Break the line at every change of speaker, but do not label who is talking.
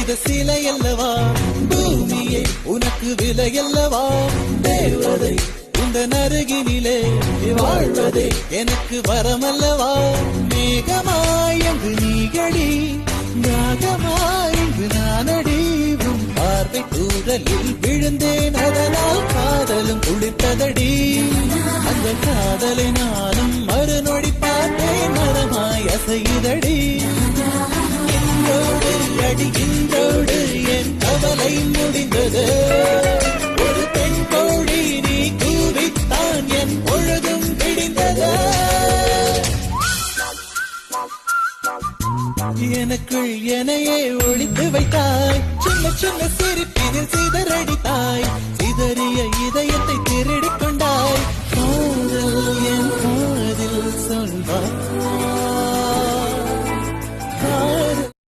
செய்த சிலை அல்லவா, பூமியை உனக்கு விலை அல்லவா, தேவதை உந்தன் அருகினிலே வாழ்வதே எனக்கு வரமல்லவா, மேகமாய் அங்கு நீகடி நாகமாய் இங்கு நானடி, உன் பார்வை தூரலில் விழுந்தேன் அதனால் காதலும் குளித்ததடி, அந்த காதலை நானும் மறுநொடி பார்த்தேன் மரமாய் அசையுதடி, இன்றோடு அடி இன்றோடு என் கவலை முடிந்தது, ஒரு பெண் கோழி நீ கூவித்தான் என் பொழுதும் விடிந்தது, எனக்குள் எனையே ஒழித்து வைத்தாய், சின்ன சின்ன சிரிப்பினில் சிதறடித்தாய், சிதறிய இதயத்தை திருடிக் கொண்டாய், காதல் என் காதில் சொல்வாய்